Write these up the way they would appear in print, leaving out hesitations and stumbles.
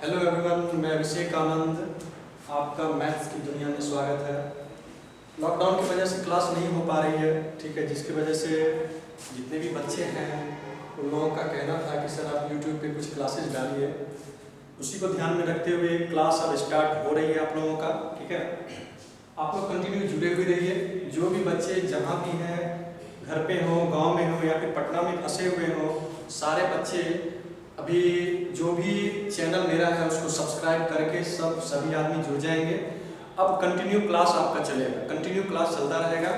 Hello everyone, मैं अभिषेक आनंद, आपका maths की दुनिया में स्वागत है। लॉकडाउन की वजह से क्लास नहीं हो पा रही है, ठीक है, जिसकी वजह से जितने भी बच्चे हैं उन लोगों का कहना था कि सर आप यूट्यूब पे कुछ क्लासेस डालिए। उसी को ध्यान में रखते हुए क्लास अब स्टार्ट हो रही है आप लोगों का, ठीक है। आप लोग कंटिन्यू जुड़े हुए रहिए। जो भी बच्चे जहाँ भी हैं, घर पे हो, गाँव में हो या फिर पटना में फंसे हुए हो, सारे बच्चे अभी जो भी चैनल मेरा है उसको सब्सक्राइब करके सभी आदमी जुड़ जाएंगे। अब कंटिन्यू क्लास आपका चलेगा, कंटिन्यू क्लास चलता रहेगा।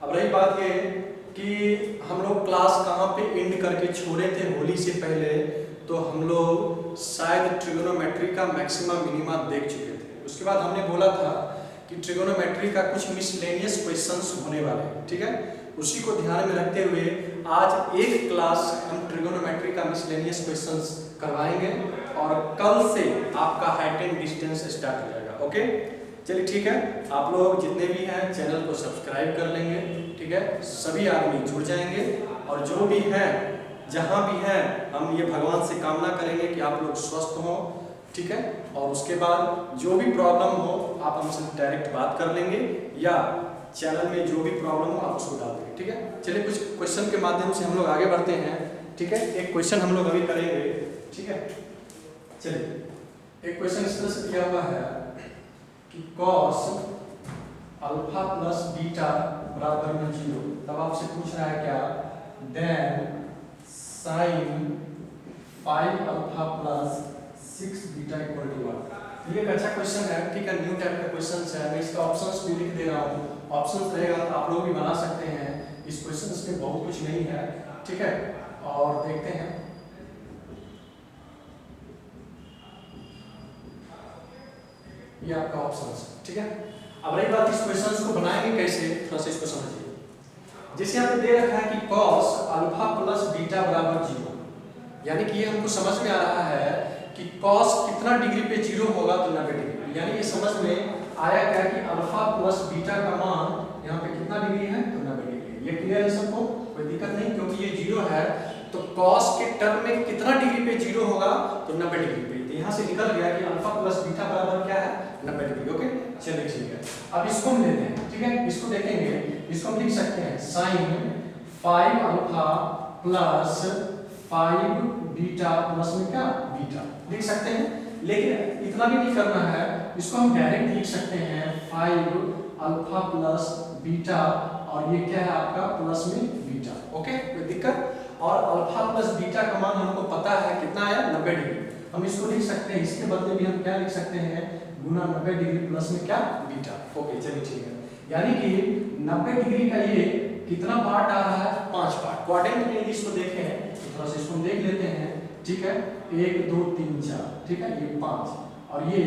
अब रही बात ये कि हम लोग क्लास कहाँ पे एंड करके छोड़े थे होली से पहले, तो हम लोग शायद ट्रिगोनोमेट्री का मैक्सिमम मिनिमा देख चुके थे। उसके बाद हमने बोला था कि ट्रिगोनोमेट्री का कुछ मिसलेनियस क्वेश्चंस होने वाले हैं, ठीक है। उसी को ध्यान में रखते हुए आज एक क्लास हम ट्रिगोनोमेट्री का मिसलेनियस क्वेश्चंस करवाएंगे और कल से आपका हाइट एंड डिस्टेंस स्टार्ट हो जाएगा। ओके, चलिए ठीक है। आप लोग जितने भी हैं चैनल को सब्सक्राइब कर लेंगे, ठीक है। सभी आदमी जुड़ जाएंगे और जो भी हैं जहाँ भी हैं हम ये भगवान से कामना करेंगे कि आप लोग स्वस्थ हों, ठीक है। और उसके बाद जो भी प्रॉब्लम हो आप हमसे डायरेक्ट बात कर लेंगे या चैनल में जो भी प्रॉब्लम हो आप उसको डाल देंगे, ठीक है। चलिए कुछ क्वेश्चन के माध्यम से हम लोग आगे बढ़ते हैं, ठीक है। एक क्वेश्चन हम लोग अभी करेंगे, ठीक है। चलिए एक क्वेश्चन इस तरह से दिया हुआ है कि cos अल्फा प्लस बीटा बराबर में 0। तब आपसे पूछ रहा है क्या, then sine 5 alpha plus 6 beta equal to 1। ये एक अच्छा क्वेश्चन है, ठीक है। न्यू टाइप का क्वेश्चन है। मैं इसका ऑप्शंस भी लिख दे रहा हूँ, ऑप्शंस रहेगा तो आप लोग भी बना सकते हैं। इस क्वेश्चन में बहुत कुछ नहीं है, ठीक है। और देखते हैं, ये आपका ऑप्शंस, ठीक है। अब रही बात इस क्वेश्चन को बनाएंगे कैसे, थोड़ा सा इसको समझिए। जैसे यहाँ पे दे रखा है कि cos अल्फा प्लस बीटा बराबर 0, यानी कि ये हमको समझ में आ रहा है कि cos कितना डिग्री पे 0 होगा तो 90 डिग्री। यानी ये समझ में आया क्या कि अल्फा प्लस बीटा का मान यहाँ पे कितना डिग्री है तो 90 डिग्री। ये क्लियर है सबको, कोई दिक्कत नहीं, क्योंकि ये 0 है तो cos के टर्म में कितना डिग्री पे 0 होगा तो 90 डिग्री पे। तो यहाँ से निकल गया कि अल्फा प्लस बीटा बराबर क्या है 90 डिग्री। ओके, चलिए ठीक है। अब इसको हम लेते हैं, ठीक है। इसको देखेंगे, इसको हम लिख सकते हैं sine 5 alpha plus 5 beta plus में क्या बीटा लिख सकते हैं। लेकिन इतना भी नहीं करना है, इसको हम डायरेक्ट लिख सकते हैं 5 अल्फा प्लस बीटा और ये क्या है आपका प्लस में बीटा। ओके, कोई दिक्कत। और अल्फा प्लस बीटा का मान हमको पता है कितना है 90 डिग्री। हम इसको लिख सकते हैं, इसके बदले भी हम क्या लिख सकते हैं गुना 90 डिग्री प्लस में क्या बीटा। ओके, चलिए ठीक है। यानी कि 90 डिग्री का ये कितना पार्ट आ रहा है 5 पार्ट। क्वाड्रेंट में इसको देखें तो थोड़ा सा इसको देख लेते हैं, ठीक है। 1 2 3 4, ठीक है, ये 5 और ये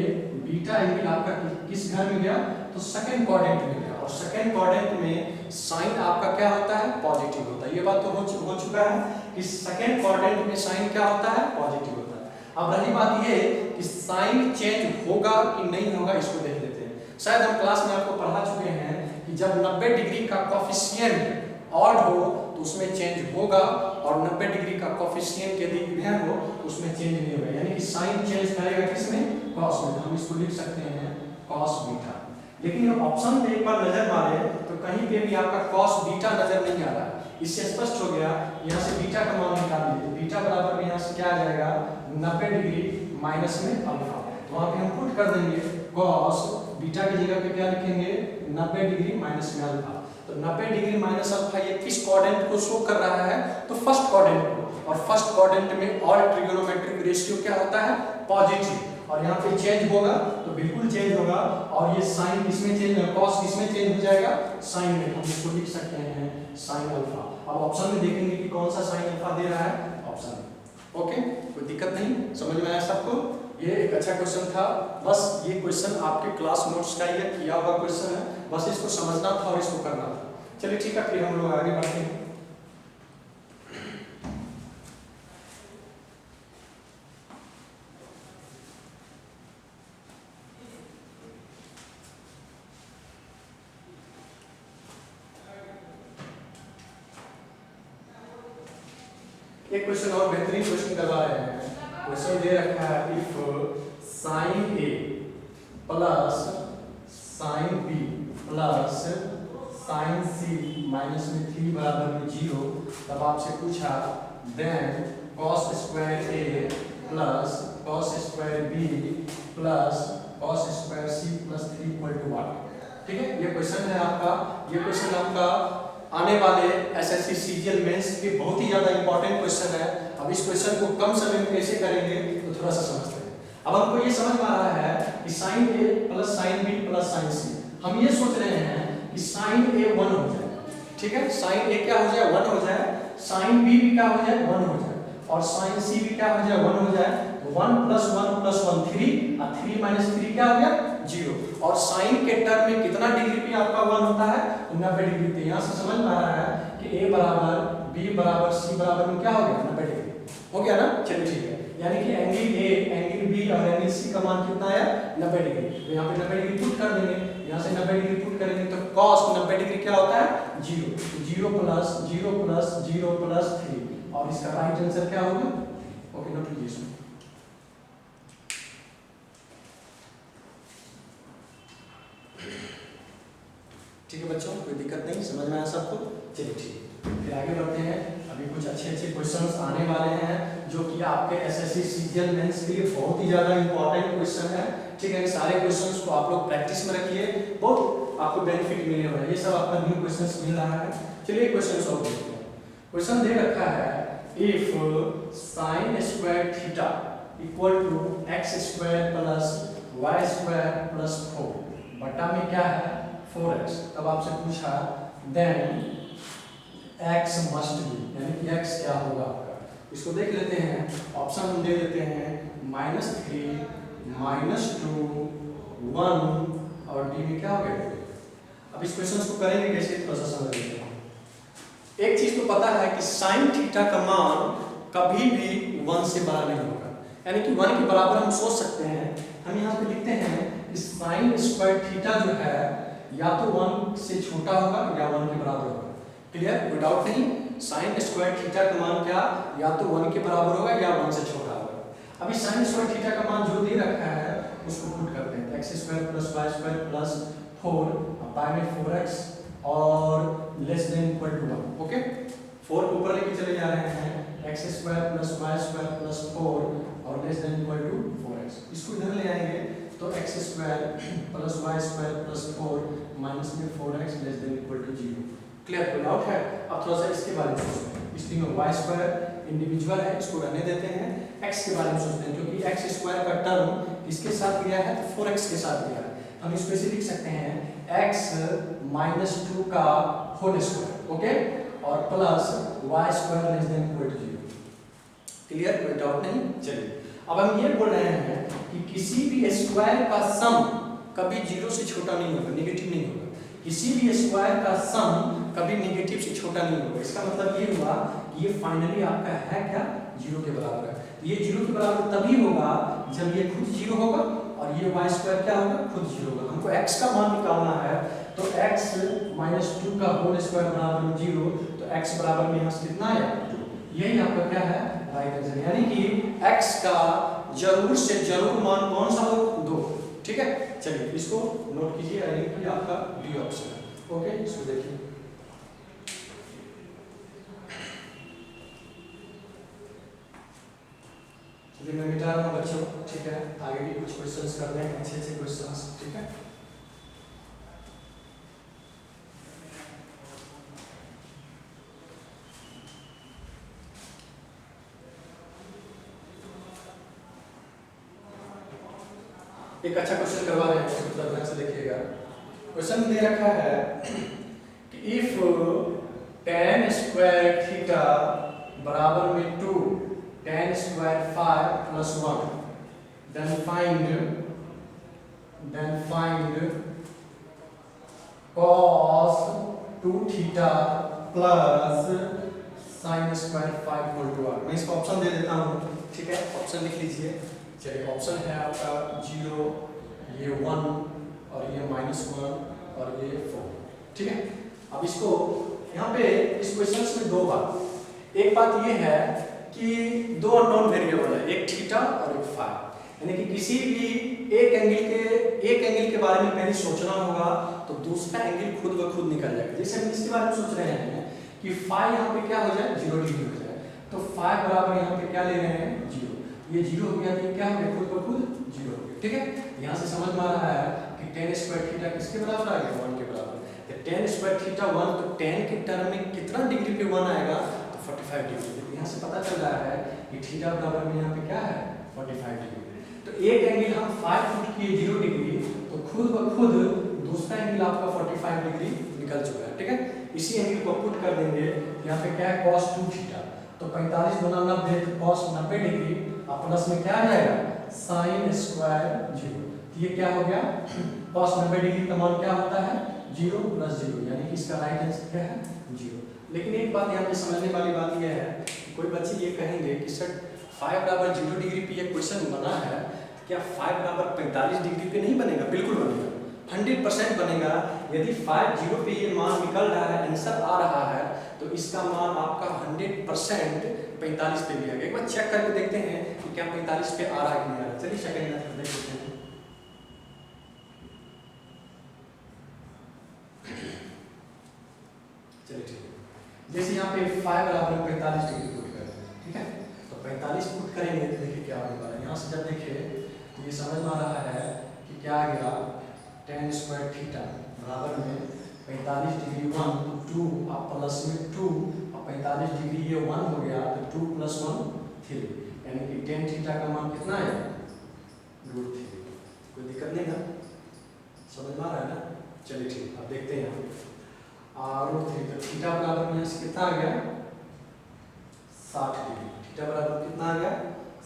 बीटा एंगल आपका किस घर में गया तो सेकंड क्वाड्रेंट में गया। और सेकंड क्वाड्रेंट में साइन आपका क्या होता है पॉजिटिव होता है। ये बात तो हो चुका है कि सेकंड क्वाड्रेंट में साइन क्या होता है पॉजिटिव होता है। अब रही बात ये कि साइन चेंज होगा कि नहीं होगा, इसको देख लेते हैं। शायद हम क्लास में आपको पढ़ा चुके हैं कि जब 90 डिग्री का कोफिशिएंट ऑड हो तो उसमें चेंज होगा और 90 डिग्री का कोफिशिएंट यदि इवन हो तो उसमें चेंज नहीं होगा। यानी कि साइन चेंज करेगा किसमें cos में। हम इसको लिख सकते हैं cos बीटा। लेकिन ऑप्शन में एक बार नजर मारे तो कहीं पे भी आपका cos बीटा नजर नहीं आ रहा। इससे स्पष्ट हो गया, यहाँ से बीटा का मान निकाल लीजिए। बीटा बराबर में यहाँ से क्या आ जाएगा 90 डिग्री माइनस में अल्फा। तो वहाँ पे हम पुट कर देंगे cos बीटा की जगह पे क्या लिखेंगे 90 डिग्री माइनस में अल्फा। तो 90 डिग्री माइनस अल्फा ये किस क्वाड्रेंट को शो कर रहा है तो फर्स्ट क्वाड्रेंट को। और फर्स्ट क्वाड्रेंट में ऑल ट्रिगोनोमेट्रिक रेशियो क्या होता है पॉजिटिव। और यहाँ पे चेंज होगा तो बिल्कुल चेंज होगा। और ये साइन किसमें चेंज होगा cos किसमें चेंज हो जाएगा साइन में। हम इसको लिख सकते हैं साइन अल्फा। अब ऑप्शन में देखेंगे कि कौन सा साइन अल्फा दे रहा है ऑप्शन में। ओके, कोई दिक्कत नहीं, समझ में आया सबको। ये एक अच्छा क्वेश्चन था। बस ये क्वेश्चन आपके क्लास नोट्स का ये किया हुआ क्वेश्चन है, बस इसको समझना था और इसको करना था। चलिए ठीक है, फिर हम लोग आगे बढ़ते हैं। एक क्वेश्चन और बेहतरीन क्वेश्चन करवा रहे हैं। क्वेश्चन दे रखा है if sine A plus sine B plus sine C minus में 3 बराबर में 0, तब आपसे पूछा then cos square A plus cos square B plus cos square C plus 3 equal to 1। ठीक है, ये क्वेश्चन है आपका। ये क्वेश्चन आपका आने वाले एसएससी सीजीएल मेंस के बहुत ही ज्यादा इंपॉर्टेंट क्वेश्चन है। अब इस क्वेश्चन को कम समय में कैसे करेंगे तो थोड़ा सा समझते हैं। अब हमको ये समझ में आ रहा है कि sine A plus sine B plus sine C, हम ये सोच रहे हैं कि साइन ए 1 हो जाए। ठीक है, साइन ए क्या हो जाए 1 हो जाए, साइन बी भी क्या हो जाए 1 हो जाए, और साइन सी भी क्या हो जाए 1 हो जाए। तो 1 + 1 + 1 3 और 3 - 3 क्या हो गया 0। और साइन के टर्म में कितना डिग्री पे आपका 1 होता है 90 डिग्री पे। यहाँ से समझ में आ रहा है कि a बराबर b बराबर c बराबर में क्या हो गया 90 डिग्री हो गया ना। चलिए ठीक है, यानी कि एंगल a एंगल b और एंगल c का मान कितना है 90 डिग्री। तो यहाँ पे 90 डिग्री पुट कर देंगे, यहाँ से 90 डिग्री पुट करेंगे तो cos 90 डिग्री क्या होता है 0। तो 0 + 0 + 0 + 3 और इसका राइट आंसर क्या होगा। ओके, नोट कीजिए। ठीक है बच्चों, कोई दिक्कत नहीं, समझ में आया सबको। चलिए ठीक है, फिर आगे बढ़ते हैं। अभी कुछ अच्छे क्वेश्चंस आने वाले हैं जो कि आपके एसएससी सीजीएल मेंस के लिए बहुत ही ज्यादा इंपॉर्टेंट क्वेश्चन है। ठीक है, सारे क्वेश्चंस को आप लोग प्रैक्टिस में रखिए, बहुत आपको बेनिफिट मिलने वाला है। ये सब आपका न्यू क्वेश्चंस मिल रहा है। चलिए क्वेश्चन सॉल्व करते हैं। क्वेश्चन दे रखा है if sin square theta equal to x² + y² + 4 बटा में क्या है 4x, तब आपसे पूछा देन x मस्ट बी, यानी कि x क्या होगा आपका। इसको देख लेते हैं, ऑप्शन हम दे देते हैं -3 -2 1 और d में क्या हो गया। अब इस क्वेश्चन को करेंगे कैसे थोड़ा सा समझ लेते हैं। एक चीज तो पता है कि sin थीटा का मान कभी भी 1 से बड़ा नहीं होगा, यानी कि 1 के बराबर हम सोच सकते हैं। हम यहाँ पे लिखते हैं कि sin स्क्वायर थीटा जो है या तो 1 से छोटा होगा या 1 के बराबर होगा। क्लियर, कोई डाउट नहीं। sin स्क्वायर थीटा का मान क्या या तो 1 के बराबर होगा या 1 से छोटा होगा। अभी sin स्क्वायर थीटा का मान जो दे रखा है उसको पुट करते हैं। x² + y² + 4 बाय में 4x और less than equal to 1। Okay, 4 को ऊपर लेके चले जा रहे हैं, x² + y² + 4 और less than equal to 4x। इसको इधर ले आएंगे तो x² + y² + 4 माइनस में 4x less than equal to 0। Clear, कोई डाउट है। अब थोड़ा सा इसके बारे में सोचते हैं। इसमें y² इंडिविजुअल है, इसको रहने देते हैं। x के बारे में सोचते हैं, क्योंकि x² का टर्म इसके साथ गया है तो 4x के साथ गया है। हम इसको ऐसे लिख सकते हैं x - 2 का होल स्क्वायर, ओके, और plus y² less than equal to 0। Clear, कोई डाउट नहीं। चलिए, अब हम ये बोल रहे हैं कि किसी भी स्क्वायर का सम कभी 0 से छोटा नहीं होगा, नेगेटिव नहीं होगा। किसी भी स्क्वायर का सम कभी नेगेटिव से छोटा नहीं होगा। इसका मतलब ये हुआ कि ये फाइनली आपका है क्या 0 के बराबर है। ये 0 के बराबर तभी होगा जब ये खुद 0 होगा और ये y² क्या होगा खुद 0 होगा। हमको x का मान निकालना है तो x - 2 का होल स्क्वायर बराबर में 0, तो x बराबर में यहाँ से कितना आया 2। यही आपका क्या है राइट आंसर, यानी कि x का जरूर से जरूर मान कौन सा हो 2। ठीक है, चलिए इसको नोट कीजिए, यानी कि आपका डी ऑप्शन है। ओके, इसको देखिए। मैं मिटा रहा हूँ बच्चों, ठीक है, आगे भी कुछ क्वेश्चंस कर रहे हैं, अच्छे क्वेश्चंस। ठीक है, एक अच्छा क्वेश्चन करवा रहे हैं, उसको थोड़ा ध्यान से देखिएगा। क्वेश्चन दे रखा है कि इफ tan स्क्वायर थीटा बराबर में 2 tan square 5 + 1 then find cos 2 theta plus sin square 5 = 1। मैं इसको ऑप्शन दे देता हूँ, ठीक है, ऑप्शन लिख लीजिए। चलिए, ऑप्शन है आपका 0, ये 1 और ये -1 और ये 4। ठीक है, अब इसको यहाँ पे इस क्वेश्चन में दो बात। एक बात ये है कि दो अननोन वेरिएबल है, एक थीटा और एक फाई, यानी कि किसी भी एक एंगल के बारे में पहले सोचना होगा तो दूसरा एंगल खुद ब खुद निकल जाएगा। जैसे हम इसके बारे में सोच रहे हैं कि फाई यहाँ पे क्या हो जाए 0 डिग्री हो जाए, तो फाई बराबर यहाँ पे क्या ले रहे हैं 0, ये 0 हो गया तो क्या हो गया खुद ब खुद 0 हो गया। ठीक है, यहाँ से समझ में आ रहा है कि tan स्क्वायर थीटा किसके बराबर आ गया 1 के बराबर। तो tan स्क्वायर थीटा 1, तो tan के टर्म में कितना डिग्री पे 1 आएगा तो 45 डिग्री। यहाँ से पता चल रहा है कि थीटा बराबर में यहाँ पे क्या है 45 डिग्री। तो एक एंगल हम 5 फुट किए 0 डिग्री, तो खुद ब खुद दूसरा एंगल आपका 45 डिग्री निकल चुका है। ठीक है, इसी एंगल को पुट कर देंगे, यहाँ पे क्या है cos 2 थीटा, तो 45 गुना 90 तो cos 90 डिग्री, और प्लस में क्या आ जाएगा sin स्क्वायर 0, तो ये क्या हो गया cos 90 डिग्री का मान क्या होता है 0 + 0, यानी कि इसका राइट आंसर क्या है 0। लेकिन एक बात यहाँ पे समझने वाली बात यह है कि कोई बच्चे ये कहेंगे कि सर फाई बराबर 0 डिग्री पे ये क्वेश्चन बना है, क्या फाई बराबर 45 डिग्री पे नहीं बनेगा? बिल्कुल बनेगा, 100% बनेगा। यदि फाई 0 पे ये मान निकल रहा है, आंसर आ रहा है, तो इसका मान आपका 100% 45 पे भी आएगा। एक बार चेक करके देखते हैं कि क्या 45 पे आ रहा है कि नहीं आ रहा है। चलिए सेकंड मेथड देख लेते हैं। चलिए ठीक है, जैसे यहाँ पे फाई बराबर 45 डिग्री पुट कर रहे हैं, ठीक है, तो 45 पुट करेंगे तो देखिए क्या होने वाला है। यहाँ से जब देखिए तो ये समझ में आ रहा है कि क्या आ गया tan स्क्वायर थीटा बराबर में 45 डिग्री 1 तो 2 और प्लस में 2 और 45 डिग्री ये 1 हो गया तो 2 + 1 3, यानी कि tan थीटा का मान कितना है √3। कोई दिक्कत नहीं ना, समझ में आ रहा है ना? चलिए ठीक, अब देखते हैं √3, तो थीटा बराबर में से कितना आ गया 60 डिग्री, थीटा बराबर कितना आ गया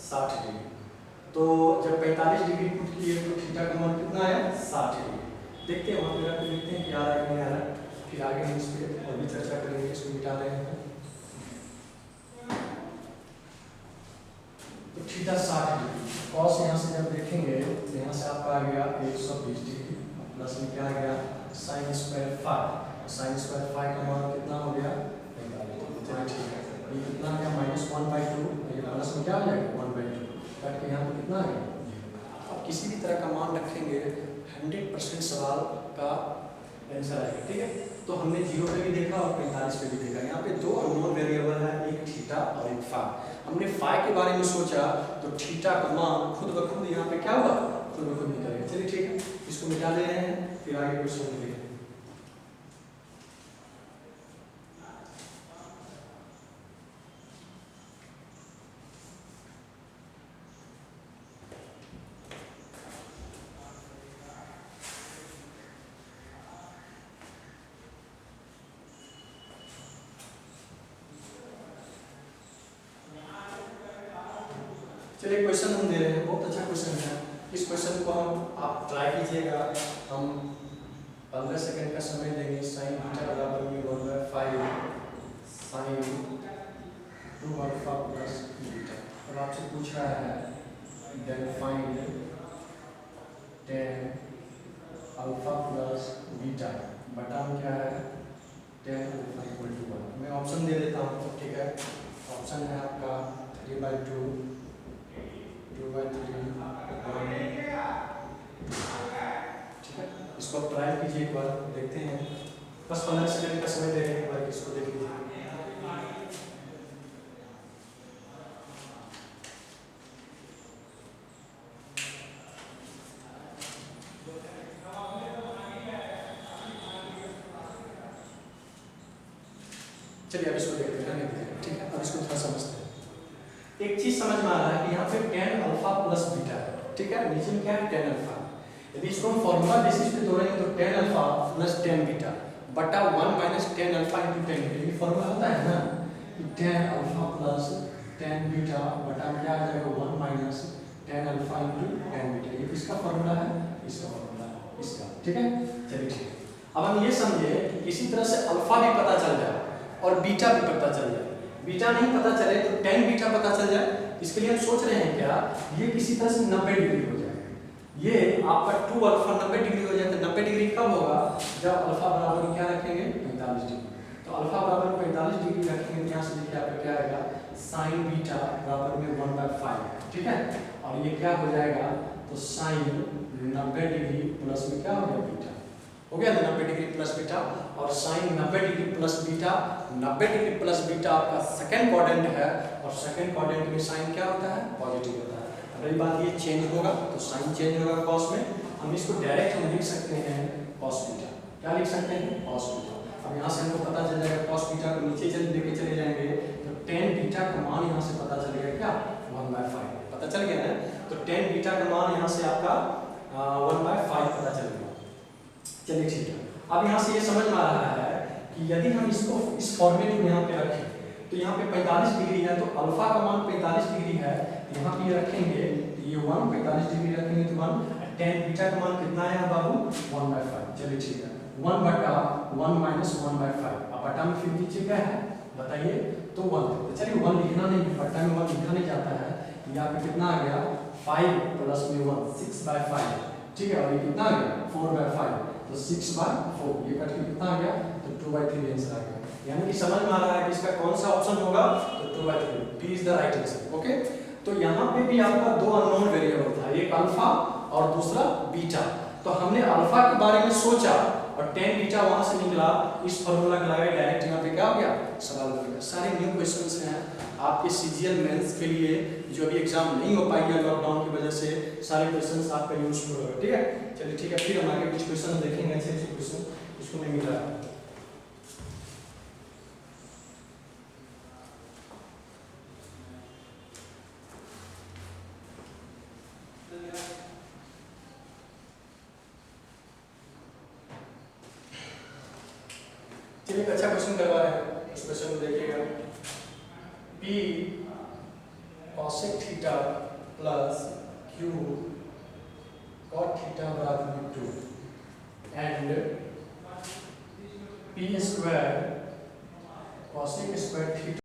60 डिग्री। तो जब 45 डिग्री पुट किए तो थीटा का मान कितना आया 60 डिग्री। देखते हैं वहाँ पे जाकर देखते हैं कि आ रहा है कि नहीं आ रहा है, फिर आगे हम इस पर और भी चर्चा करेंगे, इसको मिटा रहे हैं। तो थीटा 60 डिग्री, कॉस यहाँ से जब देखेंगे तो यहाँ से आपका आ गया 120 डिग्री, प्लस में क्या आ गया sin स्क्वायर 5, sin स्क्वायर 5 का मान कितना हो गया 45। चलिए ठीक है, ये कितना आ गया -1/2, ये प्लस में क्या आ जाएगा 1/2, कट के यहाँ पे कितना आ गया। अब किसी भी तरह का मान रखेंगे 100% सवाल का आंसर आएगा। ठीक है, तो हमने 0 पे भी देखा और 45 पे भी देखा। यहाँ पे दो अननोन वेरिएबल है, एक थीटा और एक फाई। हमने फाई के बारे में सोचा तो थीटा का मान खुद ब खुद यहाँ पे क्या हुआ खुद ब खुद निकल गया। चलिए ठीक है, इसको मिटा दे रहे हैं, फिर आगे क्वेश्चन देखेंगे। चलिए क्वेश्चन हम दे रहे हैं, बहुत अच्छा क्वेश्चन है। इस क्वेश्चन को हम आप ट्राई कीजिएगा। हम 15 सेकंड का समय देंगे। sin थीटा बराबर में 1/5 sin 2 अल्फा प्लस बीटा। अब आपसे पूछ रहा है then find tan alpha plus beta, बटा में क्या है tan अल्फा इक्वल टू 1। मैं ऑप्शन दे देता हूँ, ठीक है। ऑप्शन है आपका 3/2, 2/3, 1। ठीक है, इसको आप ट्राई कीजिए एक बार, देखते हैं। बस 15 सेकंड का समय दे रहे हैं, एक बार इसको देख लीजिए। चलिए अब इसको देखते हैं, ठीक है। अब इसको थोड़ा समझते हैं। एक चीज समझ में आ रहा है कि यहाँ पे tan अल्फा प्लस बीटा है, ठीक है। नीचे में क्या है tan अल्फा। यदि इसको हम फॉर्मूला बेसिस पे तोड़ेंगे तो tan alpha plus tan beta बटा 1 minus tan alpha into tan beta, ये फॉर्मूला होता है ना कि tan alpha plus tan beta बटा क्या आ जाएगा 1 minus tan alpha into tan beta. ये किसका फॉर्मूला है, इसका फॉर्मूला है, इसका, ठीक है। चलिए ठीक है, अब हम ये समझे कि किसी तरह से अल्फा भी पता चल जाए और बीटा भी पता चल जाए। बीटा नहीं पता चले तो tan बीटा पता चल जाए। इसके लिए हम सोच रहे हैं क्या, ये किसी तरह से 90 डिग्री हो जाए। ये आपका 2 अल्फा 90 डिग्री हो जाए। तो 90 डिग्री कब होगा, जब अल्फा बराबर क्या रखेंगे 45 डिग्री। तो अल्फा बराबर 45 डिग्री रखेंगे, यहाँ से देखिए आपका क्या आएगा साइन बीटा बराबर में 1/5, ठीक है। और ये क्या हो जाएगा, तो साइन 90 डिग्री प्लस में क्या हो गया बीटा, हो गया ना 90 डिग्री प्लस बीटा। और sine 90 degree plus beta, 90 degree plus beta आपका सेकंड क्वाड्रेंट है, और सेकंड क्वाड्रेंट में साइन क्या होता है, पॉजिटिव होता है। रही बात ये चेंज होगा तो साइन चेंज होगा कॉस में, हम इसको डायरेक्ट हम लिख सकते हैं कॉस बीटा, क्या लिख सकते हैं, कॉस बीटा। अब यहाँ से हमको पता चल जाएगा कॉस बीटा को नीचे चल लेके चले जाएंगे तो tan बीटा का मान यहाँ से पता चलेगा क्या, 1/5 पता चल गया ना। तो tan बीटा का मान यहाँ से आपका 1/5 पता चल गया। चलिए ठीक है, अब यहाँ से ये समझ में आ रहा है कि यदि हम इसको इस फॉर्मेट में यहाँ पे रखें तो यहाँ पे 45 डिग्री है, तो अल्फा का मान 45 डिग्री है, यहाँ पे ये रखेंगे तो ये 1 45 डिग्री रखेंगे तो 1, tan बीटा का मान कितना है बाबू, 1/5। चलिए ठीक है, 1/1 माइनस 1/5, अब बटा में फिर नीचे क्या है बताइए, तो 1। तो चलिए 1 लिखना नहीं, बटा में 1 लिखा नहीं जाता है, यहाँ पे कितना आ गया 5 प्लस में 1 6/5, ठीक है। और ये कितना आ गया 4/5, तो 6/4, ये कट के कितना आ गया, तो 2/3 आंसर आ गया। यानी कि समझ में आ रहा है कि इसका कौन सा ऑप्शन होगा, तो 2/3, B is the right answer. Okay, तो यहाँ पे भी आपका दो अननोन वेरिएबल था, एक अल्फा और दूसरा बीटा। तो हमने अल्फा के बारे में सोचा और tan बीटा वहां से निकला, इस फार्मूला के लगाए डायरेक्ट यहाँ पे क्या हो गया, सवाल हो गया। सारे न्यू क्वेश्चंस हैं आपके सीजीएल मेंस के लिए, जो अभी एग्जाम नहीं हो पाई है लॉकडाउन की वजह से, सारे क्वेश्चंस आपका यूजफुल होगा, ठीक है। चलिए ठीक है, फिर हम आगे कुछ क्वेश्चन देखेंगे, ऐसे ऐसे क्वेश्चन इसको नहीं मिल रहा है। चलिए अच्छा क्वेश्चन करवा रहे हैं, इस क्वेश्चन को देखिएगा। P cosec theta plus Q cot theta बराबर में 2 and P square cosec square theta